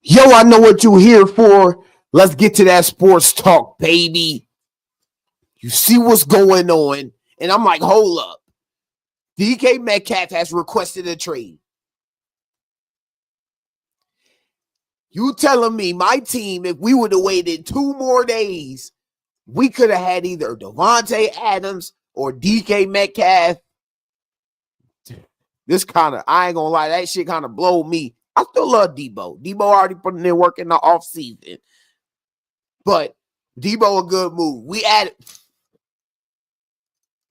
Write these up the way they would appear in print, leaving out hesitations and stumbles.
Yo, I know what you're here for. Let's get to that sports talk, baby. You see what's going on. And I'm like, hold up. DK Metcalf has requested a trade. You telling me my team, if we would have waited 2 more days, we could have had either Devontae Adams or DK Metcalf. This kind of, I ain't gonna lie, that shit kind of blow me. I still love Debo. Debo already putting in work in the offseason. But Debo a good move. We added,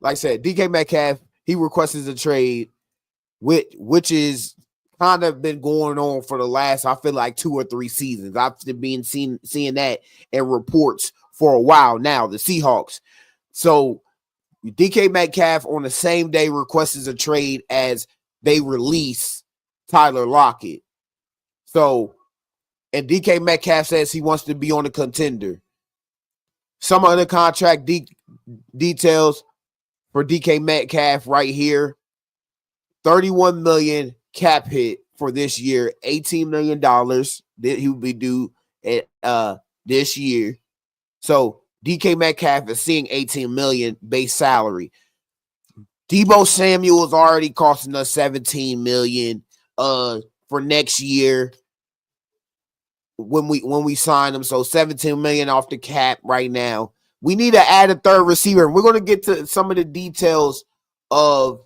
like I said, DK Metcalf, he requested a trade, which is kind of been going on for the last, I feel like 2 or 3 seasons. I've been seeing that in reports for a while now, the Seahawks. So DK Metcalf on the same day requests a trade as they release Tyler Lockett. So, and DK Metcalf says he wants to be on a contender. Some of the contract details for DK Metcalf right here. $31 million cap hit for this year. $18 million that he will be due at this year. So DK Metcalf is seeing $18 million base salary. Deebo Samuel is already costing us $17 million for next year when we sign him. So $17 million off the cap right now. We need to add a third receiver. We're going to get to some of the details of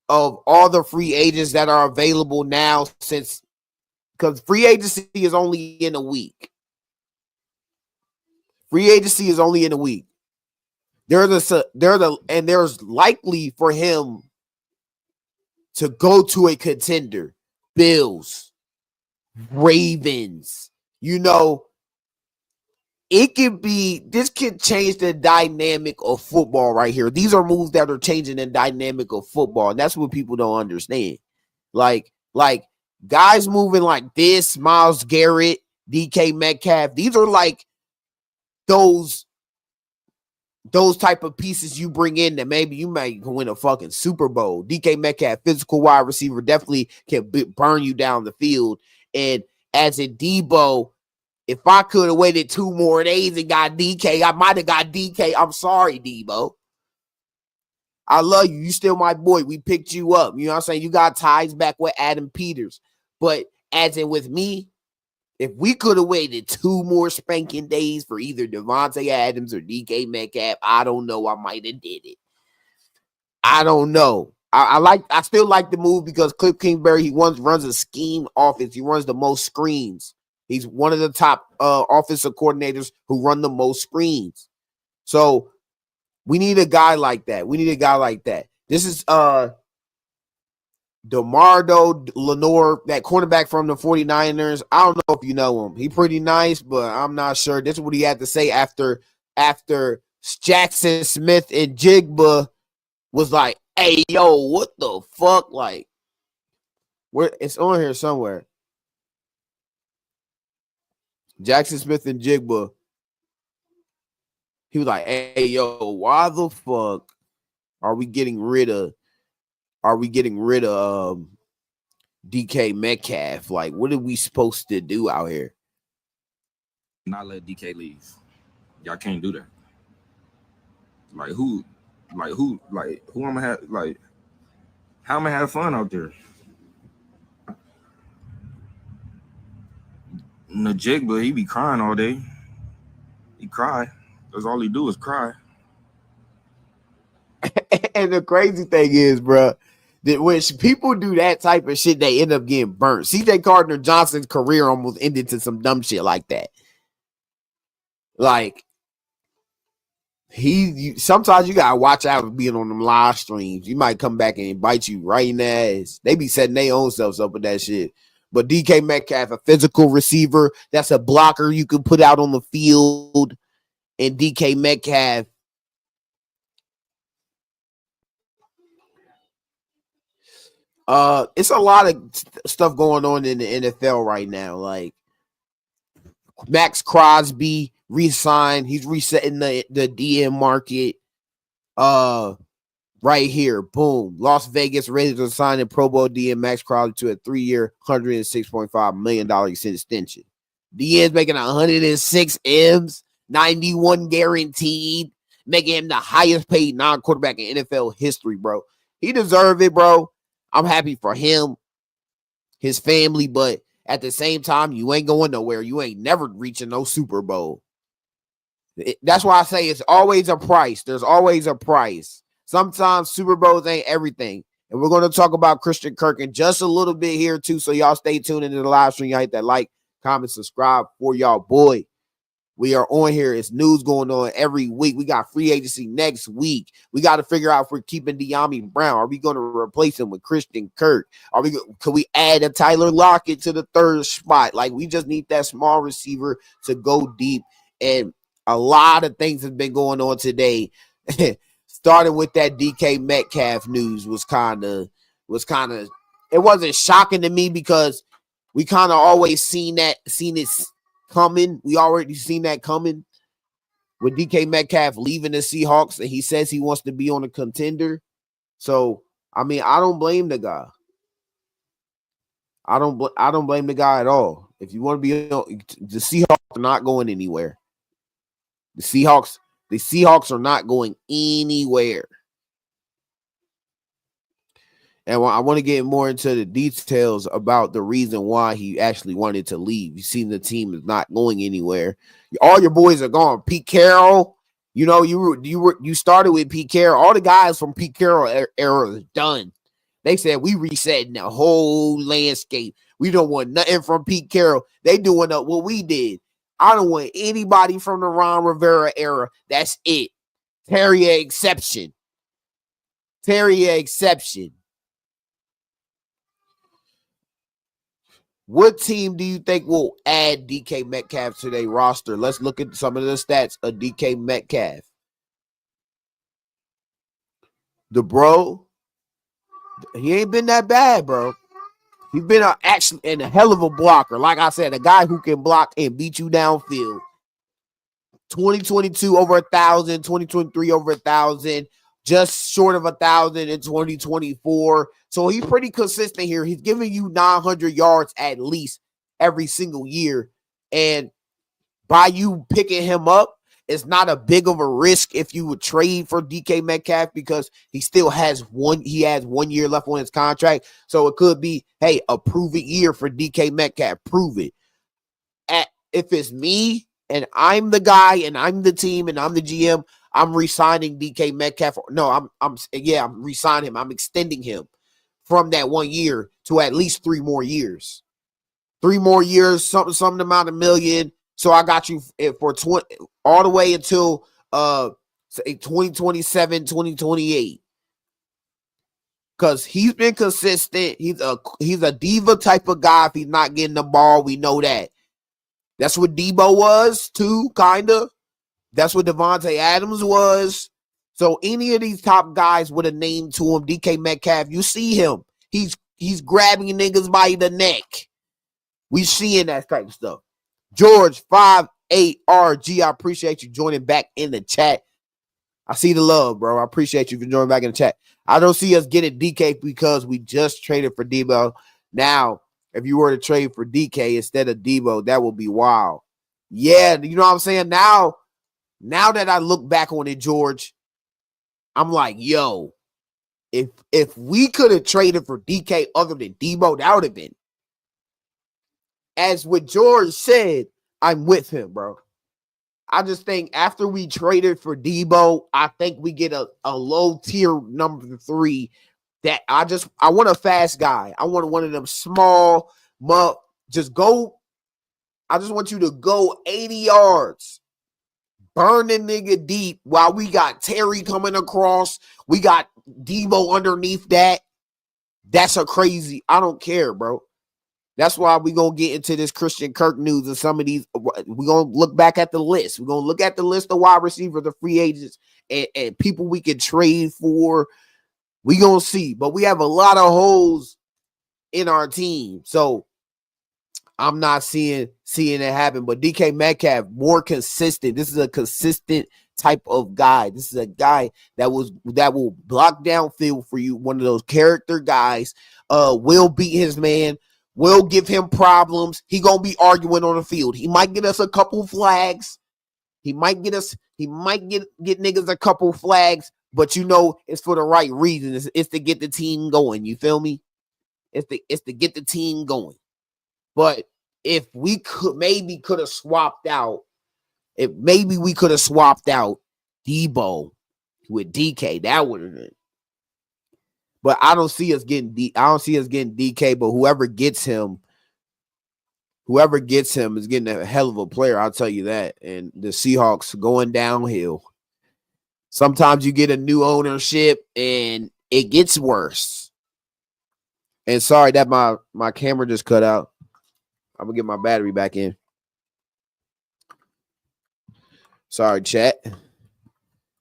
all the free agents that are available now, because free agency is only in a week. Free agency is only in a week. There's likely for him to go to a contender. Bills, Ravens, this could change the dynamic of football right here. These are moves that are changing the dynamic of football, and that's what people don't understand. Like guys moving like this, Myles Garrett, DK Metcalf, these are like those type of pieces you bring in that maybe you might win a fucking Super Bowl. DK Metcalf, physical wide receiver, definitely can burn you down the field. And as a Debo, if I could have waited 2 more days and got DK, I might have got DK. I'm sorry, Debo. I love you. You still my boy. We picked you up. You know what I'm saying? You got ties back with Adam Peters. But as in with me, if we could have waited 2 more spanking days for either Devontae Adams or DK Metcalf, I don't know. I might have did it. I don't know. I still like the move because Cliff Kingsbury, he runs a scheme offense. He runs the most screens. He's one of the top offensive coordinators who run the most screens. So we need a guy like that. This is DeMardo Lenore, that cornerback from the 49ers. I don't know if you know him. He pretty nice, but I'm not sure. This is what he had to say after Jackson Smith and Jigba was like, hey, yo, what the fuck? Like, where it's on here somewhere. Jackson Smith and Jigba. He was like, hey, yo, why the fuck are we getting rid of DK Metcalf? Like, what are we supposed to do out here? Not let DK leave. Y'all can't do that. Who I'm gonna have, how am I have fun out there? Najigba, he be crying all day. He cry. That's all he do is cry. And the crazy thing is, bro, that when people do that type of shit, they end up getting burnt. CJ Gardner-Johnson's career almost ended to some dumb shit like that. Like, sometimes you gotta watch out for being on them live streams. You might come back and bite you right in the ass. They be setting their own selves up with that shit. But DK Metcalf, a physical receiver, that's a blocker you can put out on the field. And DK Metcalf, it's a lot of stuff going on in the NFL right now. Like, Max Crosby re-signed. He's resetting the DM market. right here. Boom. Las Vegas Raiders are signing Pro Bowl DN Max Crosby to a 3-year, $106.5 million extension. DN's making 106 M's, 91 guaranteed, making him the highest paid non-quarterback in NFL history, bro. He deserved it, bro. I'm happy for him, his family, but at the same time, you ain't going nowhere. You ain't never reaching no Super Bowl. That's why I say it's always a price. There's always a price. Sometimes Super Bowls ain't everything. And we're going to talk about Christian Kirk in just a little bit here, too. So y'all stay tuned into the live stream. Y'all hit that like, comment, subscribe for y'all, boy. We are on here. It's news going on every week. We got free agency next week. We got to figure out if we're keeping Dyami Brown. Are we going to replace him with Christian Kirk? Could we add a Tyler Lockett to the third spot? Like, we just need that small receiver to go deep. And a lot of things have been going on today. Starting with that DK Metcalf news was kind of, it wasn't shocking to me because we kind of always seen it coming. We already seen that coming with DK Metcalf leaving the Seahawks, and he says he wants to be on a contender. So, I mean, I don't blame the guy. I don't blame the guy at all. If you want to be on, the Seahawks are not going anywhere. The Seahawks are not going anywhere. And I want to get more into the details about the reason why he actually wanted to leave. You see, the team is not going anywhere. All your boys are gone. Pete Carroll, you know, you started with Pete Carroll. All the guys from Pete Carroll era is done. They said we resetting the whole landscape. We don't want nothing from Pete Carroll. They doing up what we did. I don't want anybody from the Ron Rivera era. That's it. Terrier exception. What team do you think will add DK Metcalf to their roster? Let's look at some of the stats of DK Metcalf. The bro, he ain't been that bad, bro. He's been actually a hell of a blocker. Like I said, a guy who can block and beat you downfield. 2022 over 1,000, 2023 over 1,000, just short of 1,000 in 2024. So he's pretty consistent here. He's giving you 900 yards at least every single year. And by you picking him up, it's not a big of a risk if you would trade for DK Metcalf because he still has 1 year left on his contract. So it could be, hey, a prove it year for DK Metcalf. Prove it. If it's me and I'm the guy and I'm the team and I'm the GM, I'm re-signing DK Metcalf. No, I'm re-signing him. I'm extending him from that 1 year to at least 3 more years. 3 more years, some amount of million. So I got you for all the way until 2027, 2028. Because he's been consistent. He's a diva type of guy. If he's not getting the ball, we know that. That's what Debo was too, kind of. That's what Devontae Adams was. So any of these top guys with a name to him, DK Metcalf, you see him. He's grabbing niggas by the neck. We seeing that type of stuff. George 58RG, I appreciate you joining back in the chat. I see the love, bro. I appreciate you for joining back in the chat. I don't see us getting DK because we just traded for Debo. Now, if you were to trade for DK instead of Debo, that would be wild. Yeah, you know what I'm saying? Now that I look back on it, George, I'm like, yo, if we could have traded for DK other than Debo, that would have been. As what George said, I'm with him, bro. I just think after we traded for Debo, I think we get a low tier number 3 that I want a fast guy. I want one of them small, just go. I just want you to go 80 yards, burn the nigga deep while we got Terry coming across. We got Debo underneath that. That's a crazy. I don't care, bro. That's why we're going to get into this Christian Kirk news and some of these. We're going to look back at the list. We're going to look at the list of wide receivers, the free agents, and people we can trade for. We're going to see. But we have a lot of holes in our team. So I'm not seeing it happen. But DK Metcalf, more consistent. This is a consistent type of guy. This is a guy that will block downfield for you. One of those character guys. Will beat his man. Will give him problems. He gonna be arguing on the field. He might get us a couple flags. He might get niggas a couple flags, but it's for the right reason. It's to get the team going. You feel me? It's to get the team going. But if we could have swapped out, Debo with DK, that would have been. But I don't see us getting DK, but whoever gets him is getting a hell of a player, I'll tell you that. And the Seahawks going downhill. Sometimes you get a new ownership and it gets worse. And sorry that my camera just cut out. I'm gonna get my battery back in. Sorry, chat.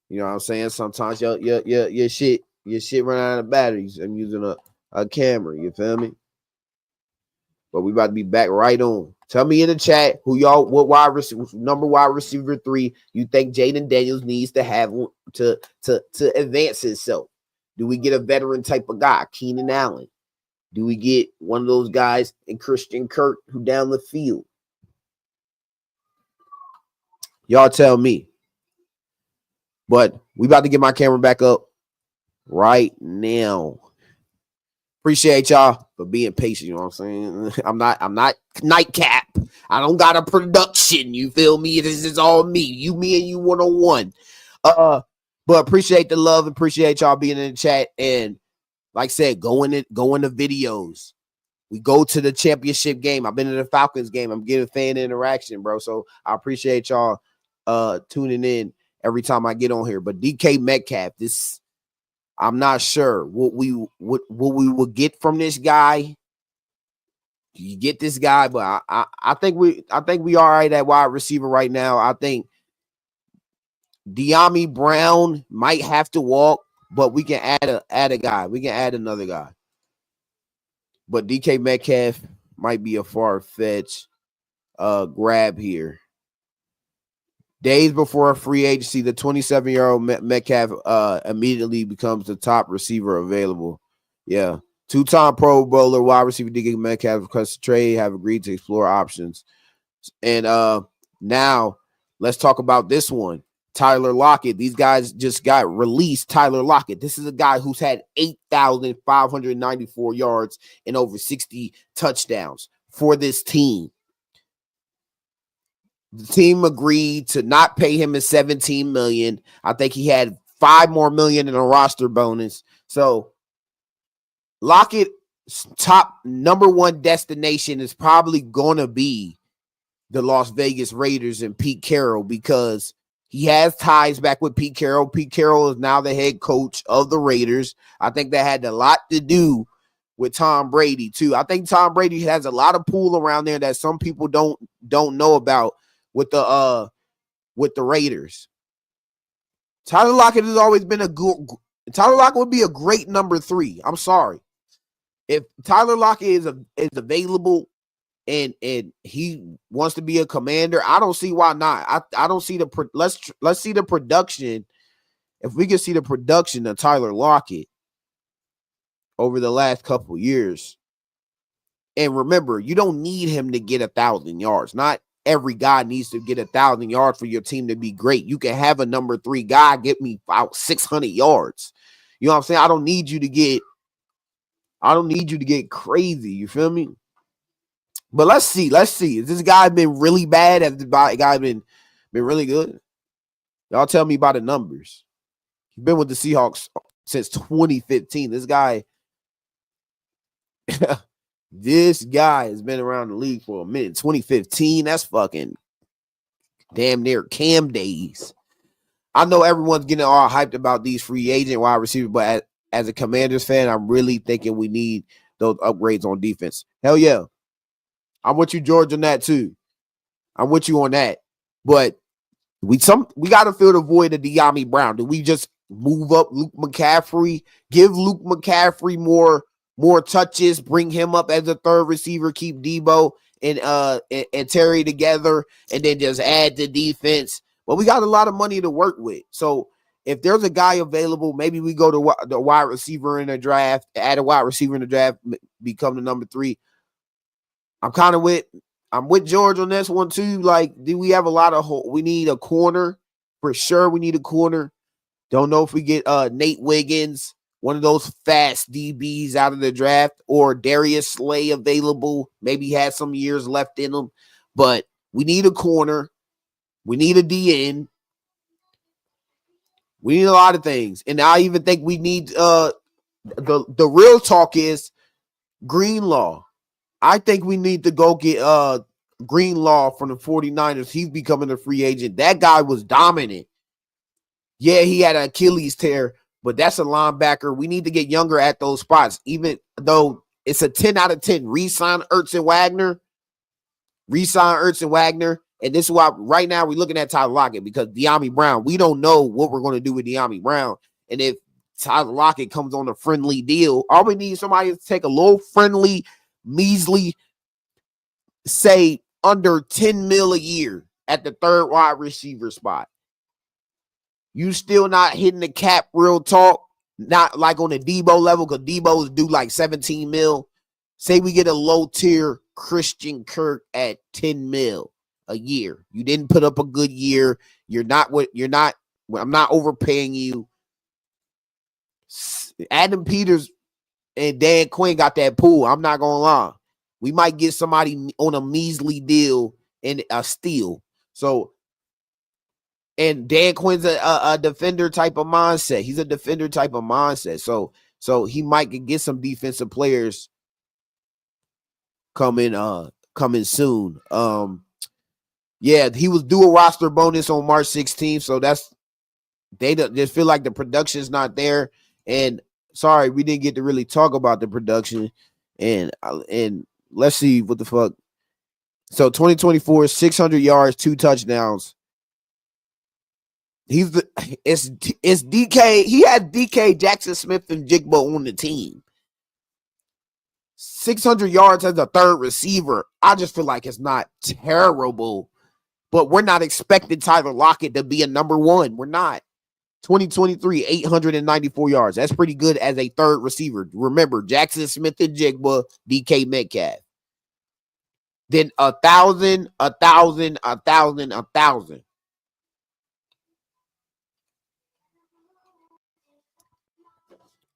You know what I'm saying? Sometimes your shit run out of batteries. I'm using a camera. You feel me? But we about to be back right on. Tell me in the chat what number wide receiver 3 you think Jaden Daniels needs to have to advance himself. Do we get a veteran type of guy, Keenan Allen? Do we get one of those guys in Christian Kirk who down the field? Y'all tell me. But we about to get my camera back up right now. Appreciate y'all for being patient. You know what I'm saying? I'm not nightcap. I don't got a production. You feel me? This is all me. You, me, and you 1-on-1. But appreciate the love. Appreciate y'all being in the chat. And like I said, go in the videos. We go to the championship game. I've been in the Falcons game. I'm getting fan interaction, bro. So I appreciate y'all tuning in every time I get on here. But DK Metcalf, I'm not sure what we will get from this guy. You get this guy, but I think we all right at wide receiver right now. I think Dyami Brown might have to walk, but we can add a guy. We can add another guy. But DK Metcalf might be a far-fetched grab here. Days before a free agency, the 27-year-old Metcalf immediately becomes the top receiver available. Yeah. 2-time Pro Bowler wide receiver DK Metcalf because the trade have agreed to explore options. And now let's talk about this one. Tyler Lockett. These guys just got released. Tyler Lockett. This is a guy who's had 8,594 yards and over 60 touchdowns for this team. The team agreed to not pay him his $17 million. I think he had $5 more million in a roster bonus. So Lockett's top number one destination is probably going to be the Las Vegas Raiders and Pete Carroll because he has ties back with Pete Carroll. Pete Carroll is now the head coach of the Raiders. I think that had a lot to do with Tom Brady too. I think Tom Brady has a lot of pull around there that some people don't know about with the Raiders. Tyler Lockett has always been Tyler Lockett would be a great number 3. I'm sorry. If Tyler Lockett is available and he wants to be a commander, I don't see why not. I don't see let's see the production. If we can see the production of Tyler Lockett over the last couple years. And remember, you don't need him to get 1,000 yards. Not every guy needs to get 1,000 yards for your team to be great. You can have a number 3 guy get me about 600 yards. You know what I'm saying? I don't need you to get crazy. You feel me? But let's see. Has this guy been really bad? Has the guy been really good? Y'all tell me about the numbers. He's been with the Seahawks since 2015. This guy has been around the league for a minute. 2015, that's fucking damn near Cam days. I know everyone's getting all hyped about these free agent wide receivers, but as a Commanders fan, I'm really thinking we need those upgrades on defense. Hell yeah. I'm with you, George, on that too. I'm with you on that. But we got to fill the void of Dyami Brown. Do we just move up Luke McCaffrey, give Luke McCaffrey more more touches, bring him up as a third receiver, keep Debo and Terry together, and then just add the defense. But we got a lot of money to work with. So if there's a guy available, maybe we go to the wide receiver in the draft, add a wide receiver in the draft, become the number 3. I'm with George on this one too. Like, do we have a lot of we need a corner for sure. We need a corner. Don't know if we get Nate Wiggins, one of those fast DBs out of the draft, or Darius Slay available. Maybe he has some years left in him, but we need a corner. We need a DN. We need a lot of things. And I even think we need the real talk is Greenlaw. I think we need to go get Greenlaw from the 49ers. He's becoming a free agent. That guy was dominant. Yeah, he had an Achilles tear, but that's a linebacker. We need to get younger at those spots, even though it's a 10 out of 10. Re-sign Ertz and Wagner. And this is why right now we're looking at Tyler Lockett, because Dyami Brown, we don't know what we're going to do with Dyami Brown. And if Tyler Lockett comes on a friendly deal, all we need is somebody to take a little friendly, measly, say under 10 mil a year at the third wide receiver spot. You still not hitting the cap, real talk, not like on the Debo level, because Debo is due like 17 mil. Say we get a low tier Christian Kirk at 10 mil a year. You didn't put up a good year. I'm not overpaying you. Adam Peters and Dan Quinn got that pool. I'm not gonna lie. We might get somebody on a measly deal and a steal. So, and Dan Quinn's a defender type of mindset. He's a defender type of mindset. So he might get some defensive players coming soon. Yeah, he was due a roster bonus on March 16th. So they just feel like the production's not there. And sorry, we didn't get to really talk about the production. And let's see what the fuck. So 2024, 600 yards, 2 touchdowns. It's DK. He had DK, Jackson Smith, and Jigba on the team. 600 yards as a third receiver. I just feel like it's not terrible, but we're not expecting Tyler Lockett to be a number 1. We're not. 2023, 894 yards. That's pretty good as a third receiver. Remember, Jackson Smith and Jigba, DK Metcalf. Then 1,000, 1,000, 1,000, 1,000.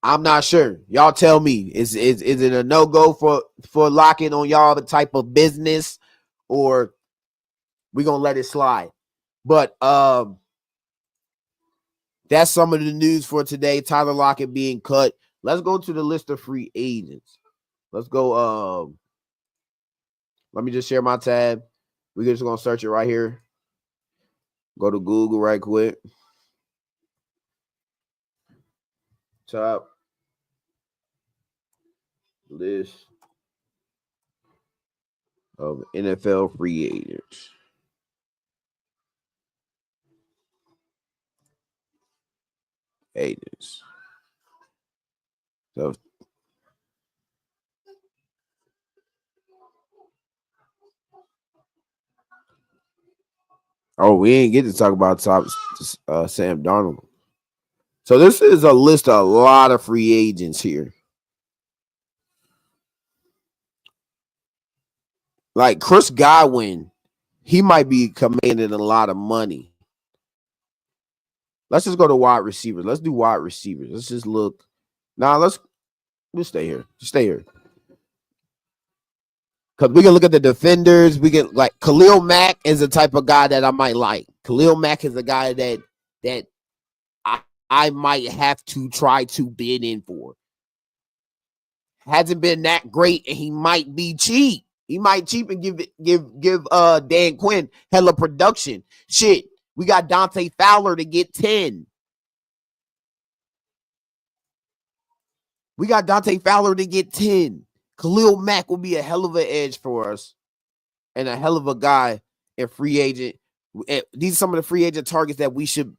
I'm not sure. Y'all tell me. Is it a no-go for Lockett on y'all the type of business, or we gonna let it slide? But that's some of the news for today. Tyler Lockett being cut. Let's go to the list of free agents. Let's go. Let me just share my tab. We're just gonna search it right here. Go to Google right quick. Top list of NFL free agents. So we ain't get to talk about Sam Darnold. So this is a list of a lot of free agents here. Like Chris Godwin, he might be commanding a lot of money. Let's just go to wide receivers. Let's do wide receivers. Let's just look. We'll stay here. Just stay here. Because we can look at the defenders. We can, like, Khalil Mack is the type of guy that I might like. Khalil Mack is a guy that I might have to try to bid in for. Hasn't been that great, and he might be cheap. He might cheap and give Dan Quinn hella production. Shit, we got Dante Fowler to get 10. Khalil Mack will be a hell of an edge for us and a hell of a guy and free agent. These are some of the free agent targets that we should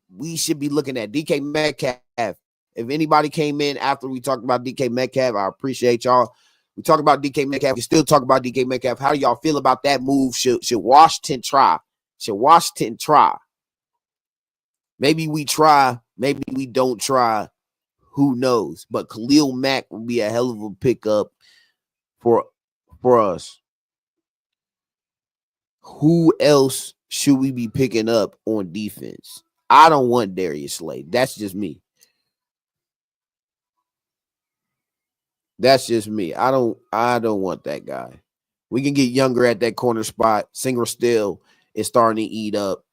be looking at. DK Metcalf, If anybody came in after we talked about DK Metcalf, I appreciate y'all. We talked about DK Metcalf. We still talk about DK Metcalf. How do y'all feel about that move? Should Washington try? Should Washington try? Maybe we try. Maybe we don't try. Who knows? But Khalil Mack will be a hell of a pickup for us. Who else should we be picking up on defense? I don't want Darius Slay. That's just me. That's just me. I don't want that guy. We can get younger at that corner spot. Singer still is starting to eat up.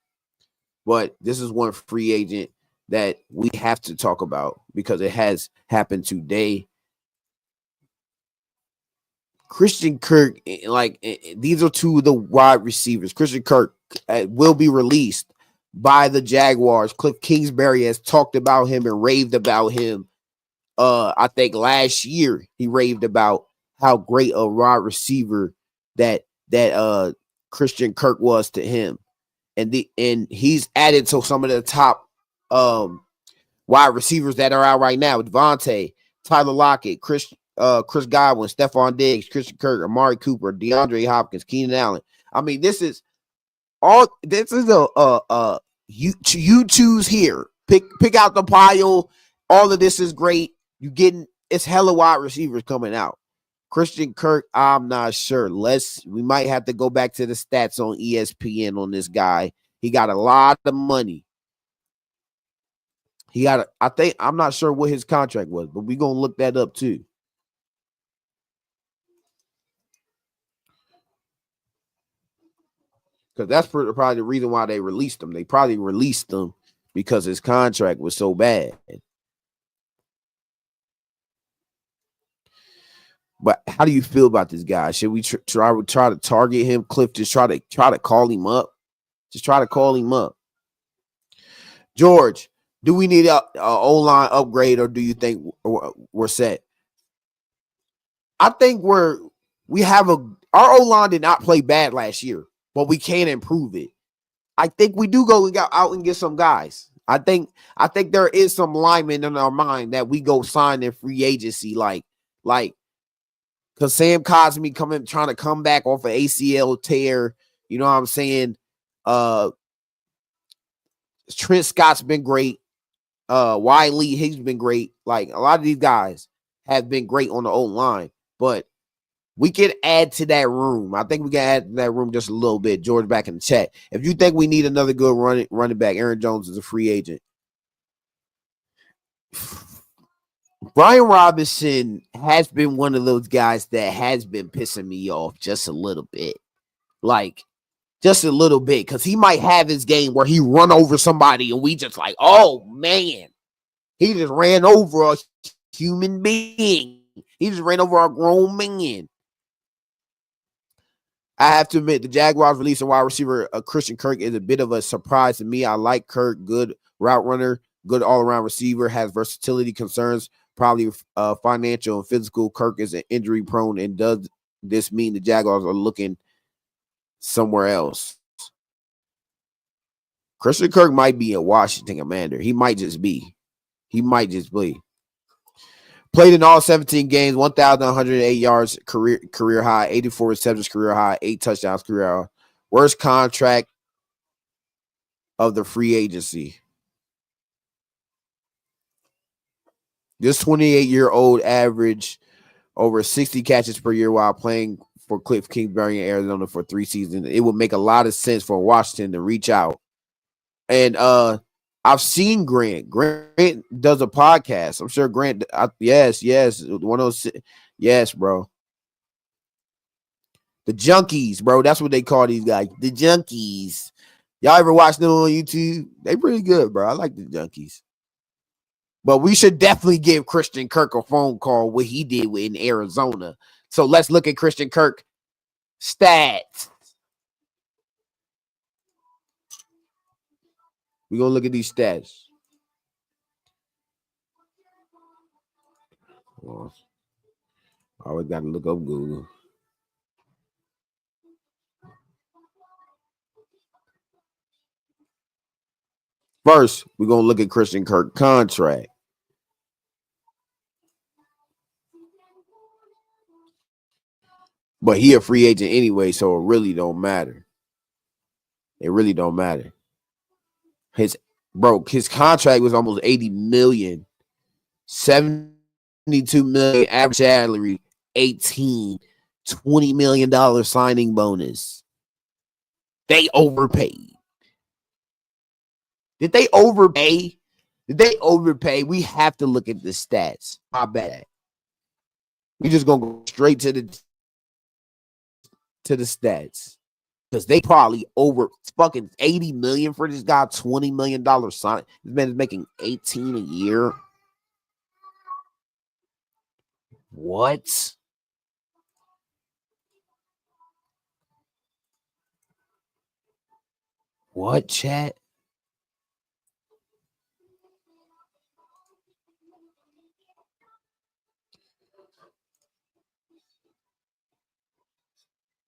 But this is one free agent that we have to talk about because it has happened today. Christian Kirk, these are two of the wide receivers. Christian Kirk will be released by the Jaguars. Cliff Kingsbury has talked about him and raved about him. I think last year he raved about how great a wide receiver that Christian Kirk was to him. And he's added to some of the top wide receivers that are out right now. Devontae, Tyler Lockett, Chris Godwin, Stephon Diggs, Christian Kirk, Amari Cooper, DeAndre Hopkins, Keenan Allen. I mean, this is you choose here. Pick out the pile. All of this is great. It's hella wide receivers coming out. Christian Kirk, I'm not sure. We might have to go back to the stats on ESPN on this guy. He got a lot of money. I'm not sure what his contract was, but we're going to look that up too. Because that's probably the reason why they released him. They probably released him because his contract was so bad. But how do you feel about this guy? Should we try to target him? Cliff, just try to call him up. Just try to call him up. George, do we need a O-line upgrade, or do you think we're set? I think our O-line did not play bad last year, but we can improve it. I think we do go out and get some guys. I think there is some linemen in our mind that we go sign in free agency, like because Sam Cosmi trying to come back off an ACL tear. You know what I'm saying? Trent Scott's been great. Wiley, he's been great. Like, a lot of these guys have been great on the old line, but we can add to that room. I think we can add to that room just a little bit. George, back in the chat. If you think we need another good running back, Aaron Jones is a free agent. Brian Robinson has been one of those guys that has been pissing me off just a little bit. Like, just a little bit. Because he might have his game where he run over somebody and we just like, oh, man. He just ran over a human being. He just ran over a grown man. I have to admit, the Jaguars releasing wide receiver Christian Kirk is a bit of a surprise to me. I like Kirk, good route runner, good all-around receiver, has versatility concerns, probably financial and physical. Kirk is injury prone, and does this mean the Jaguars are looking somewhere else? Christian Kirk might be a Washington Commander. He might just be. Played in all 17 games, 1,108 yards, career high, 84 receptions, career high, 8 touchdowns, career high. Worst contract of the free agency. This 28-year-old averaged over 60 catches per year while playing for Cliff Kingsbury in Arizona for 3 seasons. It would make a lot of sense for Washington to reach out. And I've seen Grant. Grant does a podcast. I'm sure Grant. Yes. 106. Yes, bro. The Junkies, bro. That's what they call these guys. The Junkies. Y'all ever watch them on YouTube? They pretty good, bro. I like the Junkies. But we should definitely give Christian Kirk a phone call, what he did in Arizona. So let's look at Christian Kirk stats. We're going to look at these stats. I always got to look up Google. First, we're going to look at Christian Kirk contract. But he a free agent anyway, so it really don't matter. It really don't matter. His contract was almost 80 million, 72 million average salary, 18, $20 million signing bonus. They overpaid. Did they overpay? We have to look at the stats. My bad. We just gonna go straight to the stats. Because they probably over fucking 80 million for this guy, $20 million sign. This man is making 18 a year. What? What, chat?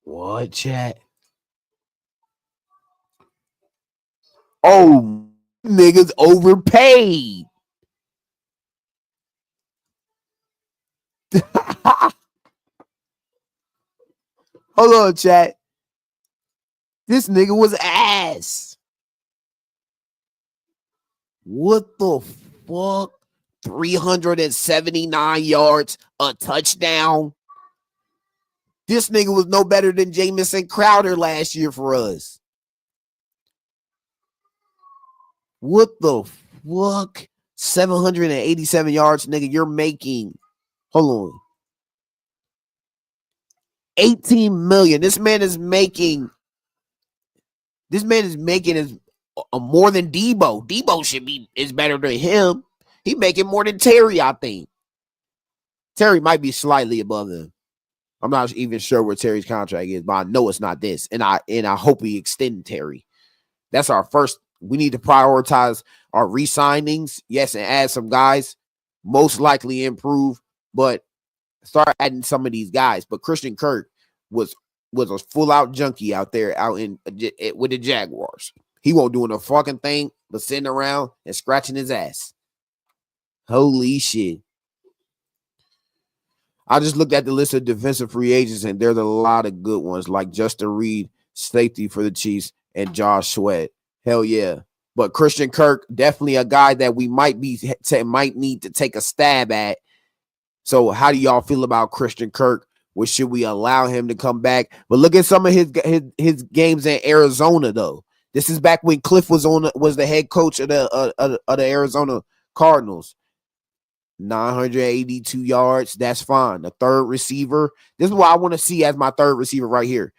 What, chat? Oh, niggas overpaid. Hold on, chat. This nigga was ass. What the fuck? 379 yards, a touchdown. This nigga was no better than Jamison Crowder last year for us. What the fuck? 787 yards, nigga. You're making, hold on, 18 million. This man is making is more than Debo. Debo is better than him. He making more than Terry, I think. Terry might be slightly above him. I'm not even sure what Terry's contract is, but I know it's not this. And I hope we extend Terry. That's our first. We need to prioritize our re-signings. Yes, and add some guys. Most likely improve, but start adding some of these guys. But Christian Kirk was a full-out junkie out there with the Jaguars. He won't doing a fucking thing but sitting around and scratching his ass. Holy shit. I just looked at the list of defensive free agents, and there's a lot of good ones, like Justin Reed, safety for the Chiefs, and Josh Sweat. Hell yeah. But Christian Kirk, definitely a guy that we might need to take a stab at. So how do y'all feel about Christian Kirk? Or should we allow him to come back? But look at some of his games in Arizona, though. This is back when Cliff was the head coach of the Arizona Cardinals. 982 yards. That's fine. The third receiver. This is what I want to see as my third receiver right here.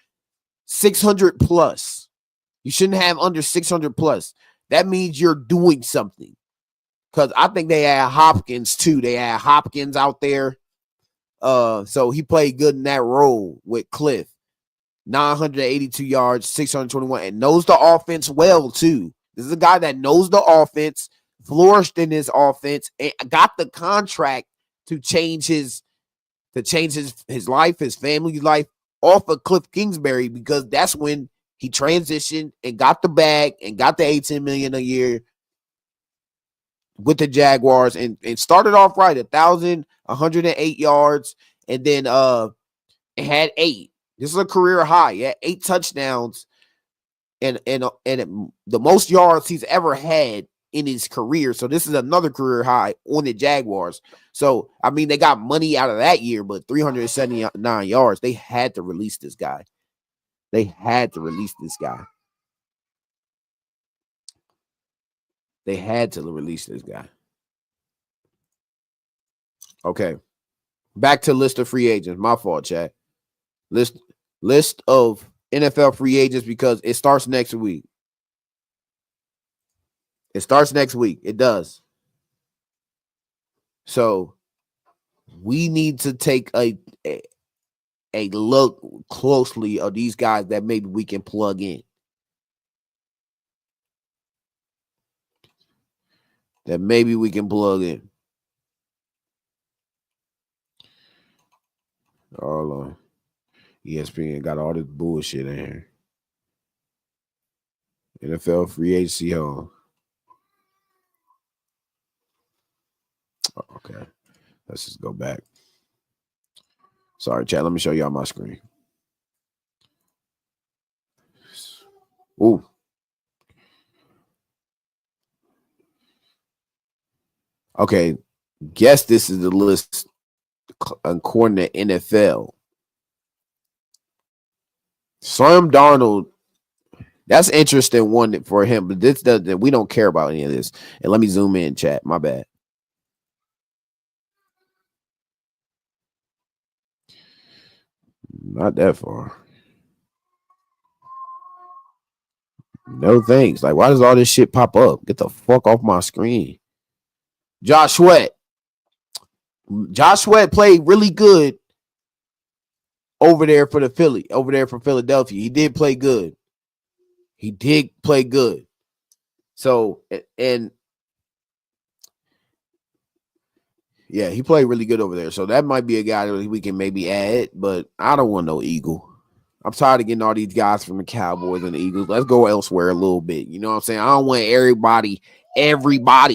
600 plus. You shouldn't have under 600 plus. That means you're doing something. Because I think they had Hopkins too. They had Hopkins out there. So he played good in that role with Cliff. 982 yards, 621, and knows the offense well too. This is a guy that knows the offense, flourished in his offense, and got the contract to change his life, his family's life off of Cliff Kingsbury, because that's when he transitioned and got the bag and got the 18 million a year with the Jaguars and started off right, 1,108 yards, and then it had 8. This is a career high. He had 8 touchdowns and the most yards he's ever had in his career. So this is another career high on the Jaguars. So, I mean, they got money out of that year, but 379 yards. They had to release this guy. Okay. Back to list of free agents. My fault, chat. List of NFL free agents, because it starts next week. It does. So we need to take a look closely of these guys that maybe we can plug in. Hold on. ESPN got all this bullshit in here. NFL free agency home. Okay. Let's just go back. Sorry, chat. Let me show y'all my screen. Ooh. Okay. Guess this is the list according to NFL. Sam Darnold. That's interesting one for him, but this doesn't. We don't care about any of this. And let me zoom in, chat. My bad. Not that far. No thanks. Like, why does all this shit pop up? Get the fuck off my screen. Josh Sweat. Josh Sweat played really good over there for Philadelphia. He did play good. So, and yeah, he played really good over there. So that might be a guy that we can maybe add, but I don't want no Eagle. I'm tired of getting all these guys from the Cowboys and the Eagles. Let's go elsewhere a little bit. You know what I'm saying? I don't want everybody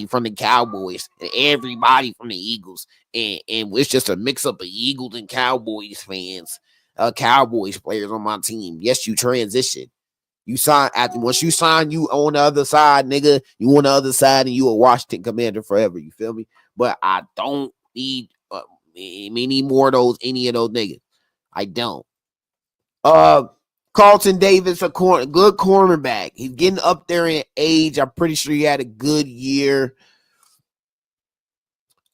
from the Cowboys and everybody from the Eagles. And it's just a mix up of Eagles and Cowboys fans, Cowboys players on my team. Yes, you transition. Once you sign, you on the other side, nigga. You on the other side and you a Washington Commander forever. You feel me? But I don't need any more of any of those niggas. I don't. Carlton Davis, a good cornerback. He's getting up there in age. I'm pretty sure he had a good year.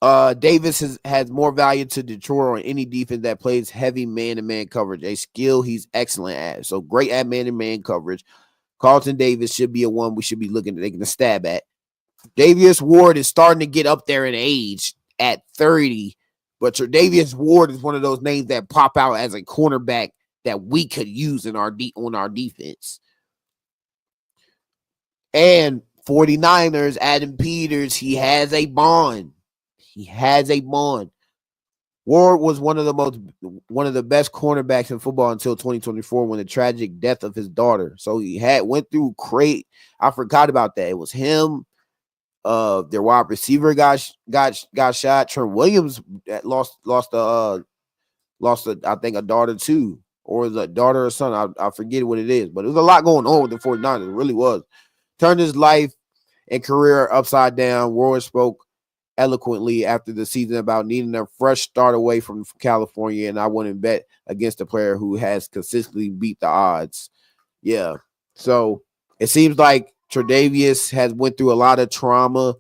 Davis has more value to Detroit on any defense that plays heavy man-to-man coverage, a skill he's excellent at. So great at man-to-man coverage. Carlton Davis should be a one we should be taking a stab at. Tre'Davious Ward is starting to get up there in age at 30, but Tre'Davious Ward is one of those names that pop out as a cornerback that we could use on our defense. And 49ers, Adam Peters, he has a bond. Ward was one of the best cornerbacks in football until 2024 when the tragic death of his daughter. So he went through great. I forgot about that. It was him. Their wide receiver got shot. Trent Williams lost I think a daughter too, or is a daughter or son. I forget what it is, but it was a lot going on with the 49ers. It really was. Turned his life and career upside down. Ward spoke eloquently after the season about needing a fresh start away from California, and I wouldn't bet against a player who has consistently beat the odds. Yeah. So it seems like Tre'Davious has went through a lot of trauma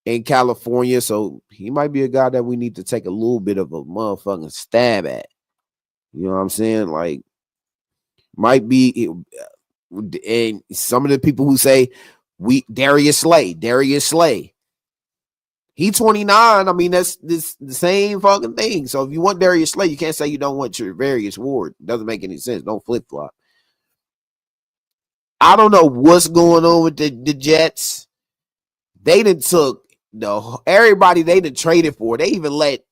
in California, so he might be a guy that we need to take a little bit of a motherfucking stab at. You know what I'm saying? Like, might be, and some of the people who say Darius Slay. He 29. I mean, that's the same fucking thing. So if you want Darius Slay, you can't say you don't want Tre'Davious Ward. It doesn't make any sense. Don't flip flop. I don't know what's going on with the Jets. They done took everybody they done traded for. They even let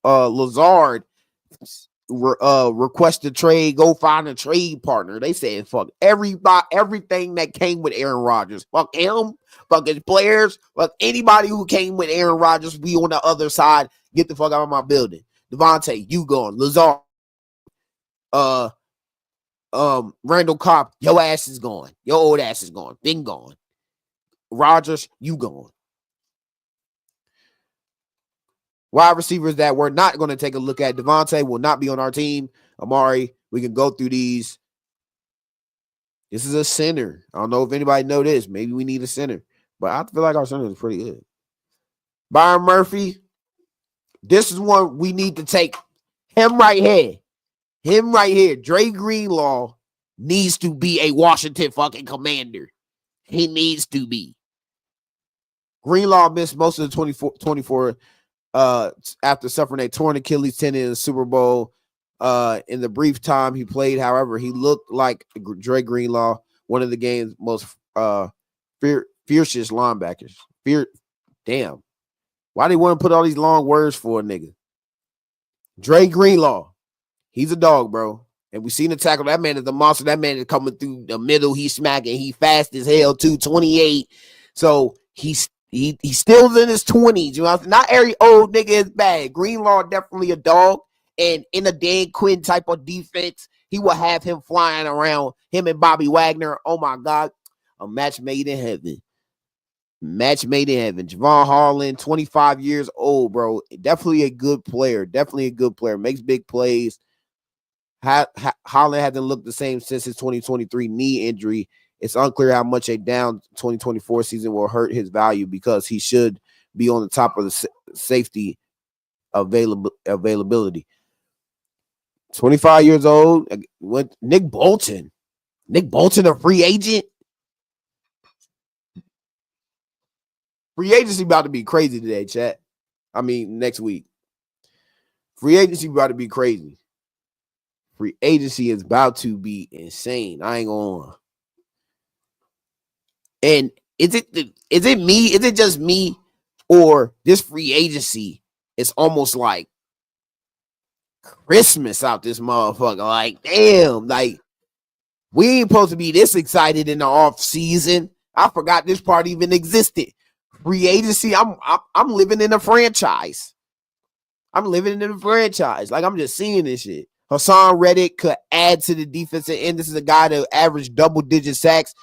Lazard request a trade, go find a trade partner. They said fuck everything that came with Aaron Rodgers. Fuck him, fuck his players, fuck anybody who came with Aaron Rodgers. We on the other side. Get the fuck out of my building. Devontae, you gone. Lazard, Randall Cobb, your ass is gone. Your old ass is gone. Been gone. Rodgers, you gone. Wide receivers that we're not going to take a look at. Devontae will not be on our team. Amari, we can go through these. This is a center. I don't know if anybody know this. Maybe we need a center. But I feel like our center is pretty good. Byron Murphy. This is one we need to take. Him right here. Dre Greenlaw needs to be a Washington fucking Commander. He needs to be. Greenlaw missed most of the 24 after suffering a torn Achilles tendon in the Super Bowl. In the brief time he played, however, he looked like Dre Greenlaw, one of the game's most fiercest linebackers. Damn. Why do you want to put all these long words for a nigga? Dre Greenlaw. He's a dog, bro. And we seen the tackle. That man is a monster. That man is coming through the middle. He's smacking. He fast as hell too. 28. So he's still in his 20s. You know, not every old nigga is bad. Greenlaw definitely a dog. And in a Dan Quinn type of defense, He will have him flying around, him and Bobby Wagner. Oh my God, a match made in heaven. Match made in heaven. Javon Harlan, 25 years old, bro. Definitely a good player. Definitely a good player. Makes big plays. Holland hasn't looked the same since his 2023 knee injury. It's unclear how much a down 2024 season will hurt his value because he should be on the top of the safety availability. 25 years old. Nick Bolton. Nick Bolton, a free agent. Free agency about to be crazy today, chat. I mean, next week. Free agency about to be crazy. Free agency is about to be insane. I ain't gonna. And is it me? Is it just me? Or this free agency is almost like Christmas out this motherfucker. Like, damn, like we ain't supposed to be this excited in the off season. I forgot this part even existed. Free agency, I'm living in a franchise. I'm living in a franchise. Like, I'm just seeing this shit. Hassan Reddick could add to the defensive end. This is a guy that averaged double-digit sacks.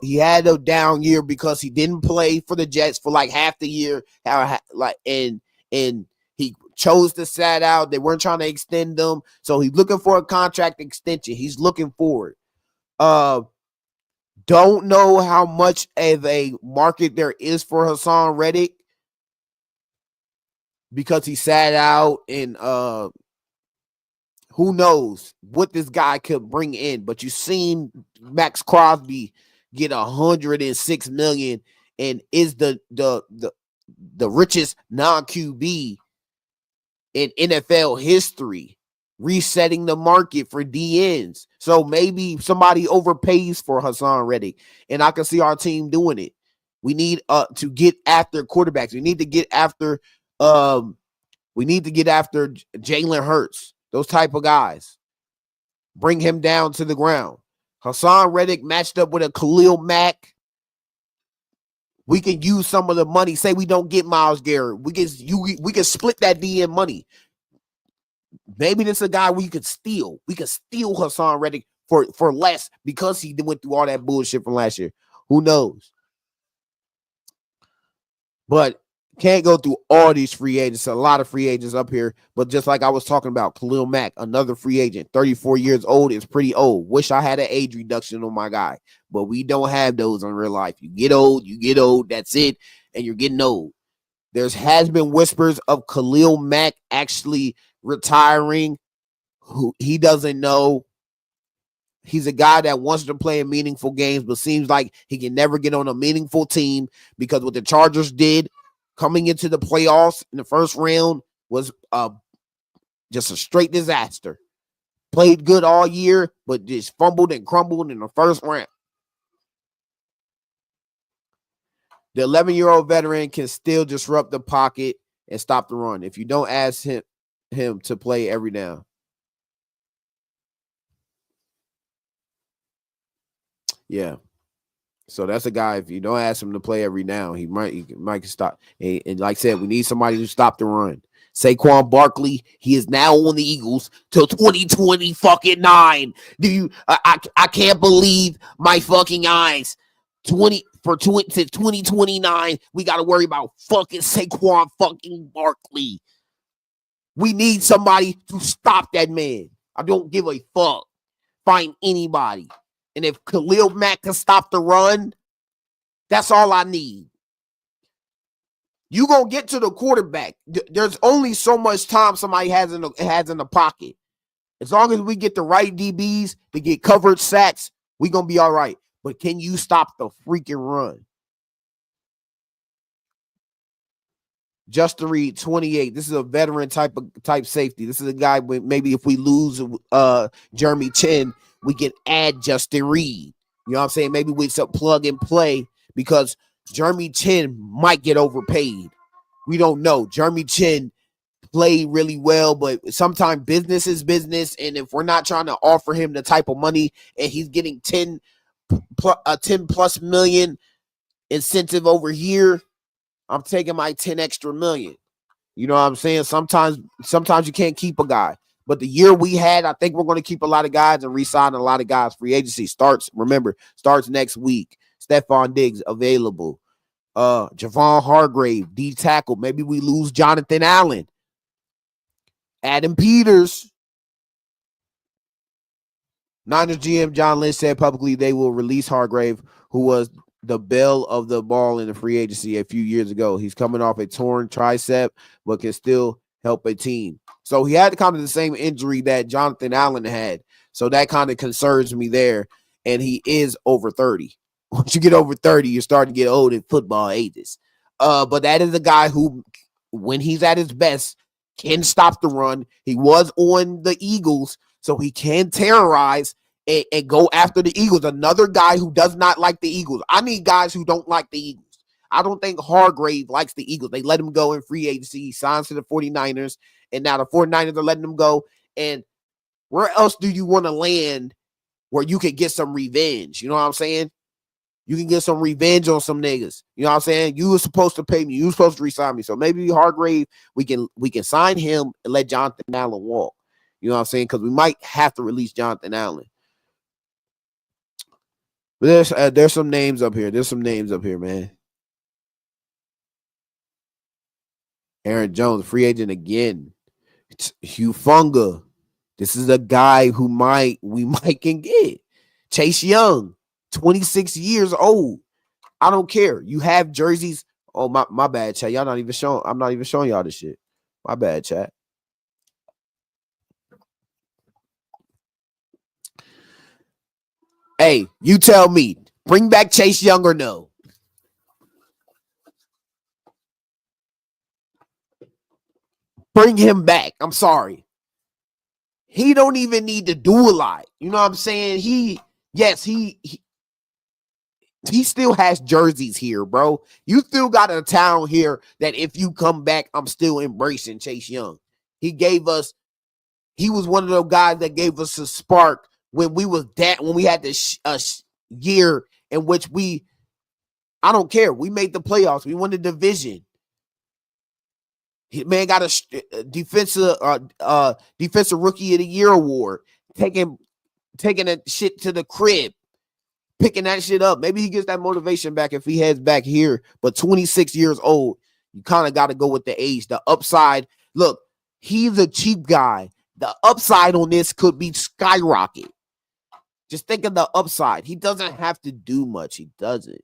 He had a down year because he didn't play for the Jets for like half the year. And he chose to sit out. They weren't trying to extend them, so he's looking for a contract extension. He's looking forward. Don't know how much of a market there is for Hassan Reddick because he sat out, and who knows what this guy could bring in. But you've seen Max Crosby get $106 million and is the richest non-QB in NFL history, resetting the market for DNs. So maybe somebody overpays for Hassan Reddick, and I can see our team doing it. We need to get after quarterbacks. We need to get after Jalen Hurts, those type of guys. Bring him down to the ground. Hassan Reddick matched up with a Khalil Mack. We can use some of the money. Say we don't get Myles Garrett. We can split that DN money. Maybe this is a guy we could steal. We could steal Hassan Reddick for less because he went through all that bullshit from last year. Who knows? But can't go through all these free agents. A lot of free agents up here. But just like I was talking about, Khalil Mack, another free agent, 34 years old, is pretty old. Wish I had an age reduction on my guy. But we don't have those in real life. You get old, that's it, and you're getting old. There has been whispers of Khalil Mack actually retiring. Who he doesn't know. He's a guy that wants to play in meaningful games, but seems like he can never get on a meaningful team because what the Chargers did coming into the playoffs in the first round was just a straight disaster. Played good all year, but just fumbled and crumbled in the first round. The 11-year-old veteran can still disrupt the pocket and stop the run if you don't ask him to play every down. Yeah. So that's a guy, if you don't ask him to play every down, he might stop. And like I said, we need somebody to stop the run. Saquon Barkley, he is now on the Eagles till 2029. I can't believe my fucking eyes. 2029, we got to worry about fucking Saquon fucking Barkley. We need somebody to stop that man. I don't give a fuck. Find anybody. And if Khalil Mack can stop the run, that's all I need. You gonna get to the quarterback. There's only so much time somebody has in the pocket. As long as we get the right DBs to get covered sacks, we gonna be all right. But can you stop the freaking run? Justin Reed, 28. This is a veteran type safety. This is a guy maybe if we lose Jeremy Chin, we can add Justin Reed. You know what I'm saying? Maybe we some plug and play because Jeremy Chin might get overpaid. We don't know. Jeremy Chin played really well, but sometimes business is business. And if we're not trying to offer him the type of money and he's getting 10 plus million incentive over here, I'm taking my 10 extra million. You know what I'm saying? Sometimes you can't keep a guy. But the year we had, I think we're going to keep a lot of guys and re-sign a lot of guys. Free agency starts next week. Stephon Diggs available. Javon Hargrave, D tackle. Maybe we lose Jonathan Allen. Adam Peters. Niners GM John Lynch said publicly they will release Hargrave, who was the belle of the ball in the free agency a few years ago. He's coming off a torn tricep, but can still help a team. So he had kind of the same injury that Jonathan Allen had. So that kind of concerns me there. And he is over 30. Once you get over 30, you're starting to get old in football ages. But that is a guy who, when he's at his best, can stop the run. He was on the Eagles, so he can terrorize and go after the Eagles. Another guy who does not like the Eagles. I need guys who don't like the Eagles. I don't think Hargrave likes the Eagles. They let him go in free agency. He signs to the 49ers, and now the 49ers are letting him go. And where else do you want to land where you can get some revenge? You know what I'm saying? You can get some revenge on some niggas. You know what I'm saying? You were supposed to pay me. You were supposed to resign me. So maybe Hargrave, we can sign him and let Jonathan Allen walk. You know what I'm saying? Because we might have to release Jonathan Allen. But there's some names up here. There's some names up here, man. Aaron Jones, free agent again. It's Hufunga. This is a guy who we might can get. Chase Young, 26 years old. I don't care. You have jerseys. Oh, my bad, chat. Y'all not even showing. I'm not even showing y'all this shit. My bad, chat. Hey, you tell me. Bring back Chase Young or no? Bring him back. I'm sorry. He don't even need to do a lot. You know what I'm saying? He still has jerseys here, bro. You still got a town here that if you come back, I'm still embracing Chase Young. He was one of those guys that gave us a spark when we had this year in which I don't care. We made the playoffs. We won the division. Man got a defensive rookie of the year award, taking that shit to the crib, picking that shit up. Maybe he gets that motivation back if he heads back here. But 26 years old, you kind of got to go with the age. The upside, look, he's a cheap guy. The upside on this could be skyrocket. Just think of the upside. He doesn't have to do much. He doesn't.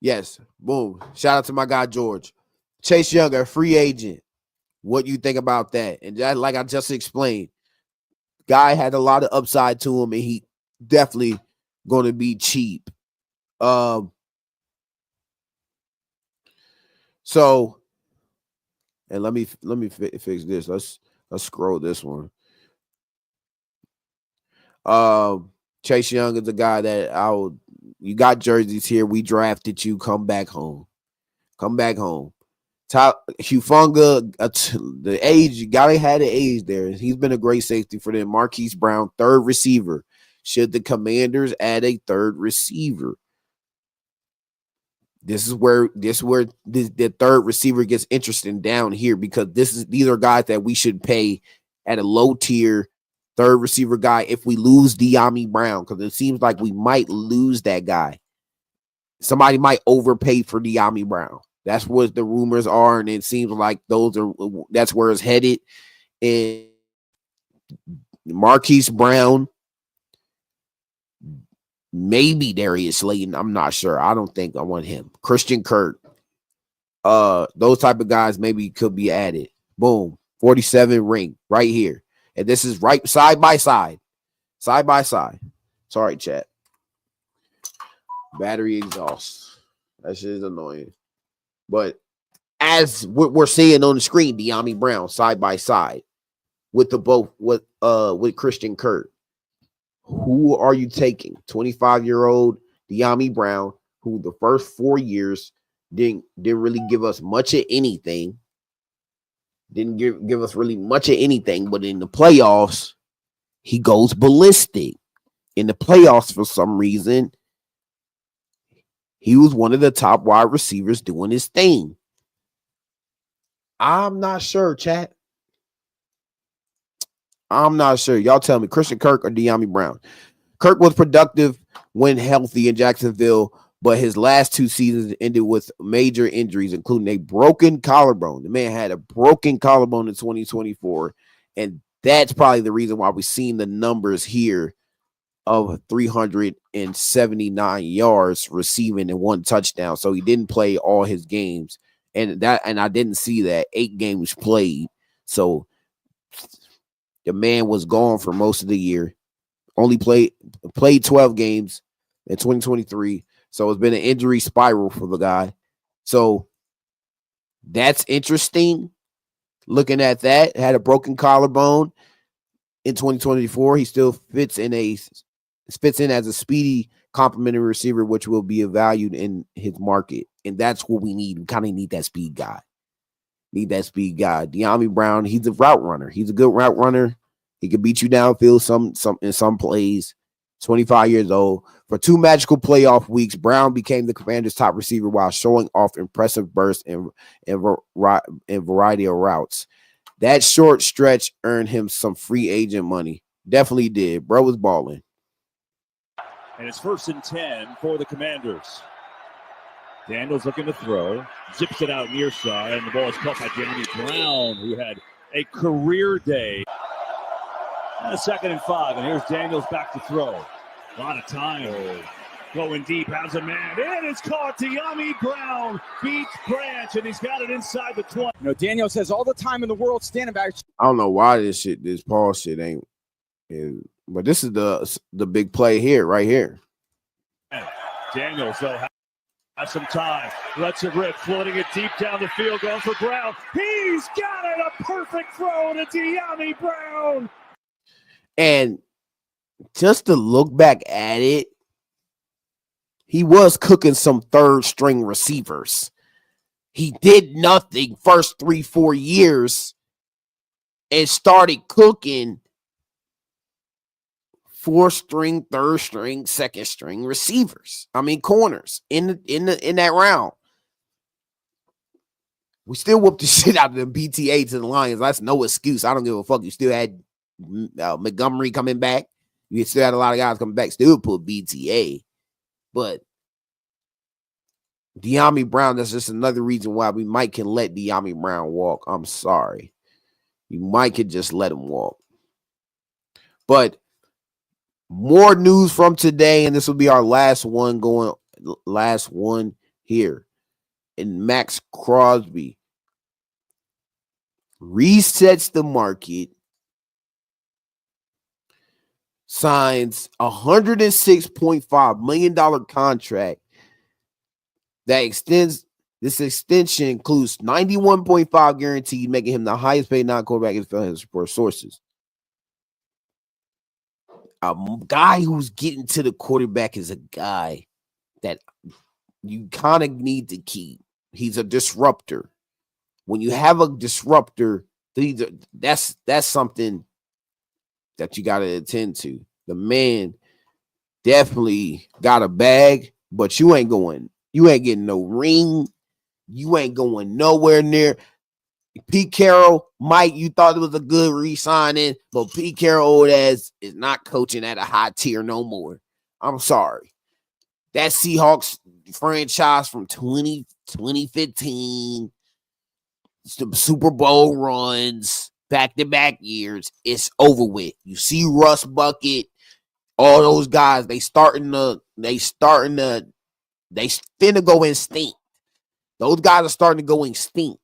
Yes. Boom. Shout out to my guy, George. Chase Young, a free agent. What you think about that? And that, like I just explained, guy had a lot of upside to him, and he definitely going to be cheap. So, and let me fix this. Let's scroll this one. Chase Young is a guy that you got jerseys here. We drafted you. Come back home. Come back home. Hufunga, the age, you gotta have the age there. He's been a great safety for them. Marquise Brown, third receiver. Should the Commanders add a third receiver? This is where the third receiver gets interesting down here, because these are guys that we should pay at a low tier third receiver guy if we lose Dyami Brown, because it seems like we might lose that guy. Somebody might overpay for Dyami Brown. That's what the rumors are, and it seems like that's where it's headed. And Marquise Brown, maybe Darius Slayton. I'm not sure. I don't think I want him. Christian Kirk. Those type of guys maybe could be added. Boom. 47 ring right here. And this is right side by side. Side by side. Sorry, chat. Battery exhaust. That shit is annoying. But as we're seeing on the screen, Dyami Brown side by side with with Christian Kirk. Who are you taking? 25-year-old Dyami Brown, who the first 4 years didn't really give us much of anything. Didn't give us really much of anything, but in the playoffs, he goes ballistic. In the playoffs, for some reason, he was one of the top wide receivers doing his thing. I'm not sure, chat. I'm not sure. Y'all tell me, Christian Kirk or Dyami Brown? Kirk was productive when healthy in Jacksonville, but his last 2 seasons ended with major injuries, including a broken collarbone. The man had a broken collarbone in 2024, and that's probably the reason why we've seen the numbers here of 379 yards receiving and 1 touchdown. So he didn't play all his games, and I didn't see that 8 games played. So the man was gone for most of the year. Only played 12 games in 2023. So it's been an injury spiral for the guy. So that's interesting. Looking at that, had a broken collarbone in 2024. He still fits in as a speedy complementary receiver, which will be valued in his market. And that's what we need. We kind of need that speed guy. Dyami Brown, he's a route runner. He's a good route runner. He can beat you downfield in some plays. 25 years old. For 2 magical playoff weeks, Brown became the Commanders' top receiver while showing off impressive bursts and variety of routes. That short stretch earned him some free agent money. Definitely did. Bro was balling. And it's 1st and 10 for the Commanders. Daniels looking to throw. Zips it out near side, and the ball is caught by Dyami Brown, who had a career day. And a 2nd and 5, and here's Daniels back to throw. A lot of time. Going deep, has a man. And it's caught. Dyami Brown beats Branch, and he's got it inside the 20. You know, Daniels has all the time in the world standing back. I don't know why this Paul shit ain't. But this is the big play here, right here. Daniels, though, has some time. Lets it rip, floating it deep down the field, going for Brown. He's got it. A perfect throw to Dyami Brown. And just to look back at it, he was cooking some 3rd-string receivers. He did nothing first 3-4 years and started cooking 4th-string, 3rd-string, 2nd-string receivers. I mean corners in that round. We still whooped the shit out of them BTA to the Lions. That's no excuse. I don't give a fuck. You still had Montgomery coming back. You still had a lot of guys coming back. Still put BTA. But Dyami Brown, that's just another reason why we might can let Dyami Brown walk. I'm sorry. You might could just let him walk. But more news from today, and this will be our last one here. And Max Crosby resets the market, signs $106.5 million contract that extends. This extension includes 91.5 guaranteed, making him the highest paid non-quarterback in NFL history, sources. A guy who's getting to the quarterback is a guy that you kind of need to keep. He's a disruptor. When you have a disruptor, that's something that you got to attend to. The man definitely got a bag, but you ain't getting no ring. You ain't going nowhere near. Pete Carroll, Mike, you thought it was a good re-signing, but Pete Carroll old ass is not coaching at a high tier no more. I'm sorry. That Seahawks franchise from 2015, some Super Bowl runs, back-to-back years, it's over with. You see Russ Bucket, all those guys, they finna go extinct. Those guys are starting to go extinct.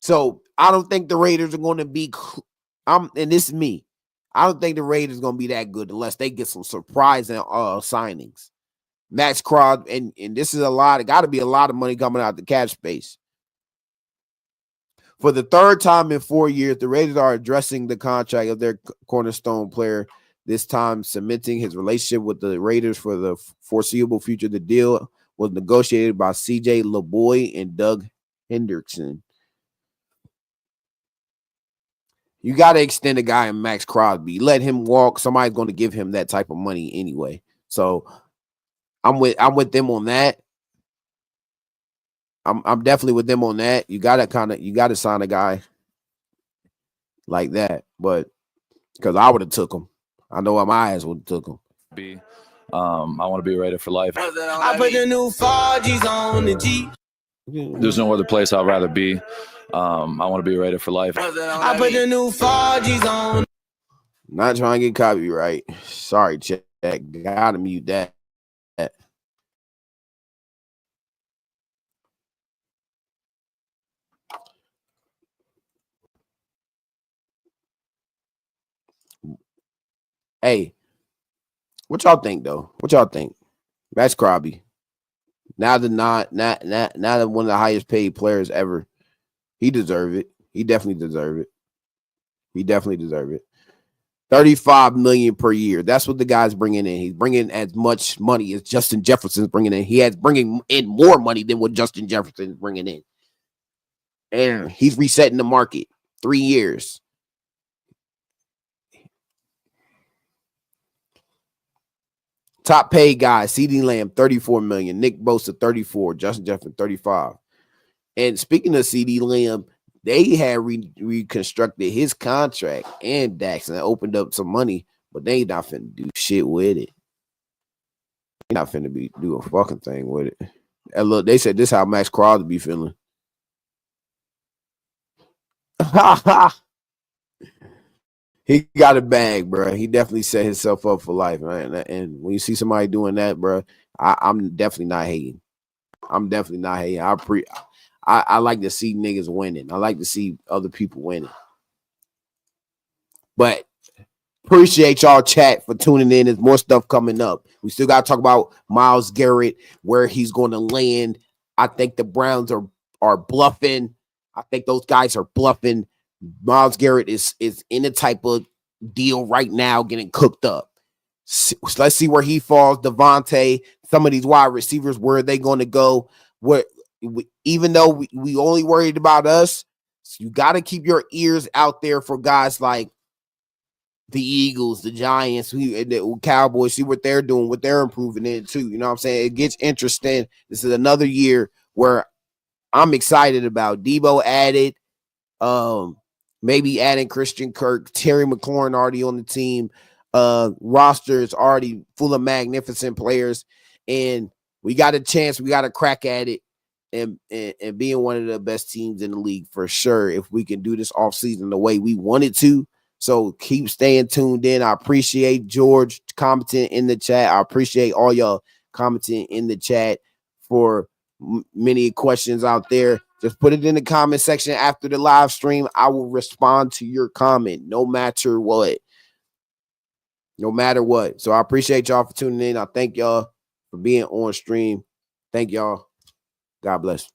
So I don't think the Raiders are going to be, and this is me, I don't think the Raiders are going to be that good unless they get some surprising signings. Max Crosby, and this is it got to be a lot of money coming out the cap space. For the 3rd time in 4 years, the Raiders are addressing the contract of their cornerstone player, this time cementing his relationship with the Raiders for the foreseeable future. The deal was negotiated by C.J. LeBoy and Doug Hendrickson. You got to extend a guy in Max Crosby. Let him walk. Somebody's going to give him that type of money anyway. So I'm with them on that. I'm definitely with them on that. You gotta sign a guy like that, but because I would have took him. I know my ass would have took him. I want to be Raider for life. I put the new 4Gs on the Jeep. There's no other place I'd rather be. I want to be Raider for life. I put the new 4Gs on. Not trying to get copyright. Sorry, chat. Gotta mute that. Hey, what y'all think though? What y'all think? Max Crosby, now the one of the highest paid players ever. He deserve it. He definitely deserve it. $35 million per year. That's what the guy's bringing in. He's bringing as much money as Justin Jefferson's bringing in. He has bringing in more money than what Justin Jefferson is bringing in, and he's resetting the market. 3 years. Top paid guys, CeeDee Lamb, $34 million. Nick Bosa, $34 million. Justin Jefferson, $35 million. And speaking of CeeDee Lamb, they had reconstructed his contract and Dax and opened up some money, but they not finna do shit with it. They not finna do a fucking thing with it. And look, they said this how Max Crosby be feeling. He got a bag, bro. He definitely set himself up for life, man. And when you see somebody doing that, bro, I'm definitely not hating. I like to see niggas winning. I like to see other people winning. But appreciate y'all chat for tuning in. There's more stuff coming up. We still got to talk about Myles Garrett, where he's going to land. I think the Browns are bluffing. I think those guys are bluffing. Myles Garrett is in a type of deal right now, getting cooked up. So let's see where he falls. Devontae, some of these wide receivers, where are they going to go? Even though we only worried about us, you got to keep your ears out there for guys like the Eagles, the Giants, the Cowboys. See what they're doing, what they're improving in too. You know what I'm saying? It gets interesting. This is another year where I'm excited about. Debo added. Maybe adding Christian Kirk, Terry McLaurin already on the team. Roster is already full of magnificent players, and we got a chance. We got a crack at it, and being one of the best teams in the league for sure. If we can do this offseason the way we wanted to, so keep staying tuned in. I appreciate George commenting in the chat. I appreciate all y'all commenting in the chat for many questions out there. Just put it in the comment section after the live stream. I will respond to your comment no matter what. So I appreciate y'all for tuning in. I thank y'all for being on stream. Thank y'all. God bless.